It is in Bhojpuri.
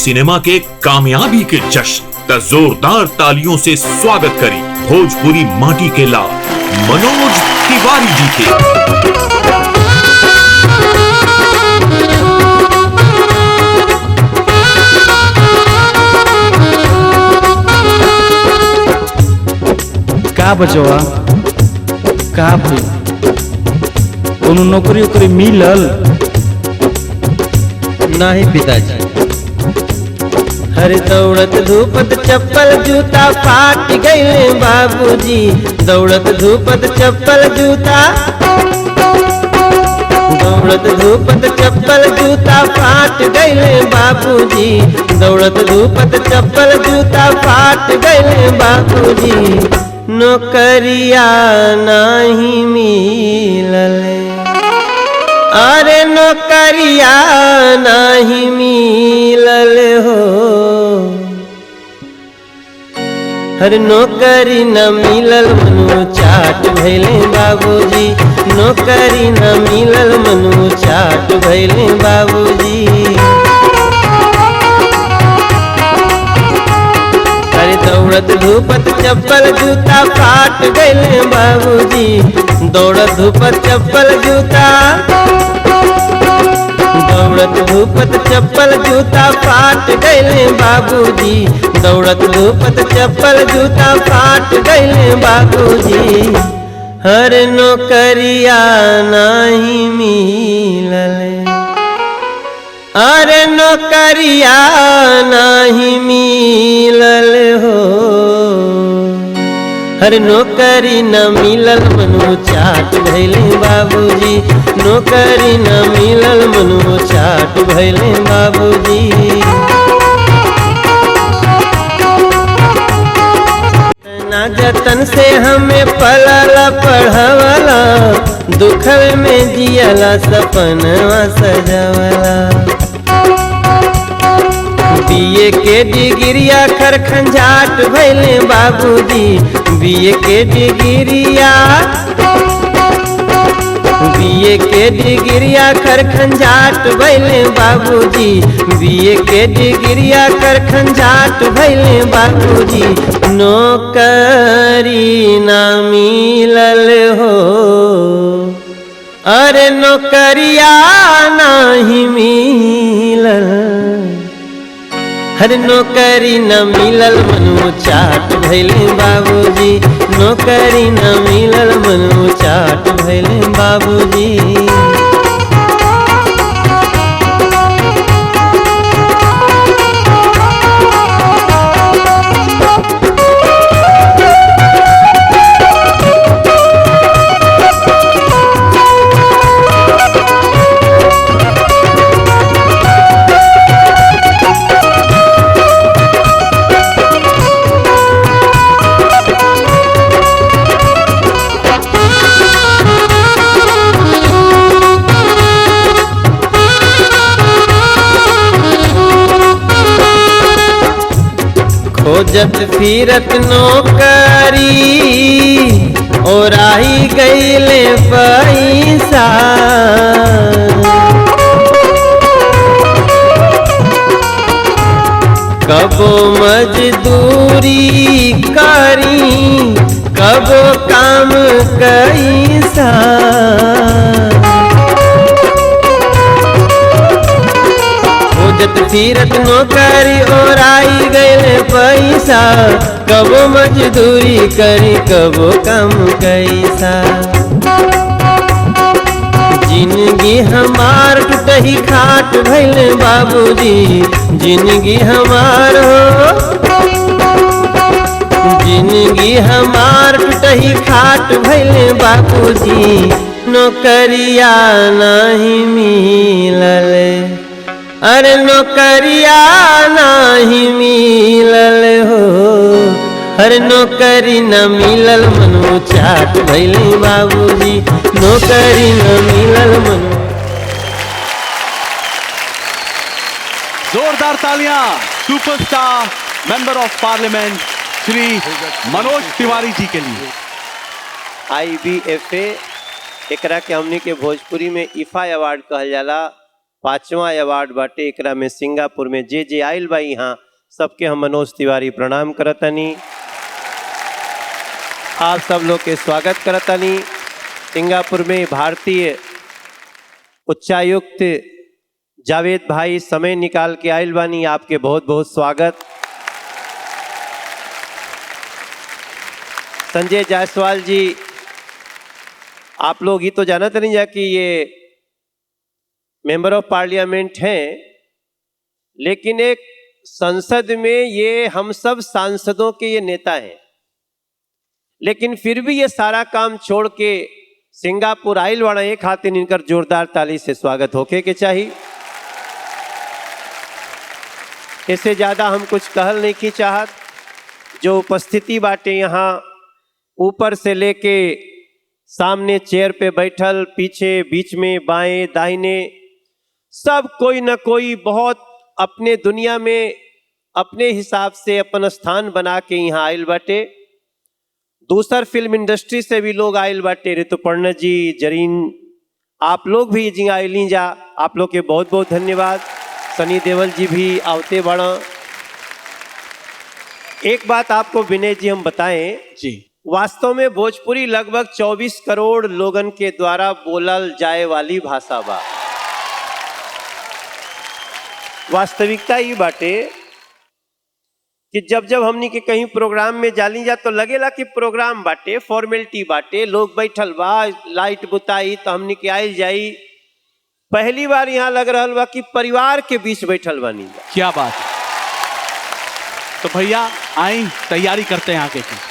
सिनेमा के कामयाबी के जश्न का जोरदार तालियों से स्वागत करें भोजपुरी माटी के लाल मनोज तिवारी जी के। का बचवा का भई कोनो नौकरी उकरी मिलल? नहीं पिताजी। हर दौड़त धूपत चप्पल जूता फाट गईले बाबूजी, दौड़त धूपत चप्पल जूता, दौड़त धूपत चप्पल जूता फाट गईले बाबूजी, दौड़त धूपत चप्पल जूता फाट गईले बाबूजी। नौकरिया नहीं मिलले, अरे नौकरिया नहीं मिलल हो। हर नौकरी न मिलल मनु चाट भैले बाबूजी, नौकरी न मिलल मनु चाट भैले बाबूजी। अरे दौड़त धूपत चप्पल जूता फाट गईले बाबूजी, दौड़त धूपत चप्पल जूता, दौड़त धूपत चप्पल जूता फाट गईले बाबूजी, दौड़त धूपत चप्पल जूता फाट गईले बाबूजी। हर नौकरिया नहीं मिलले, अरे नौकरिया नहीं मिलल हो। हर नौकरी न मिलल मनु चाट भैले बाबूजी, नौकरी न मिलल मनु चाट भैले बाबूजी। ना जतन से हमें पलला पढ़वला, दुखल में जियला सपनवा सजवला। बीए के डिग्रिया खर खंजाट भैले बाबूजी, बीए के डिग्रिया, बीए के डिग्रिया खर खंजाट भैले बाबूजी, बीए के डिग्रिया खर खंजाट भैले बाबूजी। नौकरी ना मिलल हो, अरे नौकरिया नहीं मिलल। हर नौकरी न मिलल मनु चाट भैले बाबूजी, नौकरी न मिलल मनु चाट भैले बाबूजी। खोजत फिरत नौकरी और आई गईले पैसा, कबो मजदूरी करी कबो काम कैसा। खोजत फिरत नौकरी और आई गईले पैसा, कबो मजदूरी करी कबो काम कैसा। जिंदगी हमार टूटही खाट भैले बाबूजी, जिंदगी हमार हो, जिंदगी हमार टूटही खाट भैले बाबूजी। नौकरिया नहीं मिलले, अरे नौकरिया नहीं मिलल हो। हर नौकरी न मिलल मनु चाट भैले बाबूजी, नौकरी न मिलल मनु। जोरदार तालियां superstar member of parliament Shri Manoj Tiwari ji के लिए। IBFA एकरा के हमनी के भोजपुरी में IFA अवार्ड कहल जाला। 5वां अवार्ड बाटे। एकरा में सिंगापुर में जे आइल बा यहाँ सबके हम मनोज तिवारी प्रणाम करतनी। आप सब लोग के स्वागत करतनी। सिंगापुर में भारतीय उच्चायुक्त जावेद भाई समय निकाल के आइल बानी, आपके बहुत बहुत स्वागत। संजय जायसवाल जी, आप लोग ही तो जानते नहीं जा कि ये मेंबर ऑफ पार्लियामेंट हैं, लेकिन एक संसद में ये हम सब सांसदों के ये नेता हैं, लेकिन फिर भी ये सारा काम छोड़ के सिंगापुर आइल वाला एक खातिर इनकर जोरदार ताली से स्वागत होके के चाहिए। इससे ज़्यादा हम कुछ कहल नहीं की चाहत। जो उपस्थिति बाटे यहाँ ऊपर से लेके सामने चेयर पे बैठल, पीछे, बीच में, बाएं, दाहिने, सब कोई न कोई बहुत अपने दुनिया में अपने हिसाब से अपन स्थान बना के यहाँ आइल बाटे। दूसर फिल्म इंडस्ट्री से भी लोग आइल बाटे, ऋतुपर्णा जी, जरीन, आप लोग भी जी आइली जा, आप लोग के बहुत बहुत धन्यवाद। सनी देओल जी भी आवते बड़ा। एक बात आपको विनय जी हम बताएं जी, वास्तव में भोजपुरी लगभग 24 करोड़ लोगन के द्वारा बोलल जाए वाली भाषा बा। वास्तविकता ये बाटे कि जब जब हमनी के कहीं प्रोग्राम में जाली जा तो लगेला कि प्रोग्राम बाटे, फॉर्मेलिटी बाटे, लोग बैठल बा, लाइट बुताई तो हमनी के आइल जाई। पहली बार यहाँ लग रहा बा कि परिवार के बीच बैठल बानी। क्या बात है। तो भैया आई तैयारी करते हैं आगे की।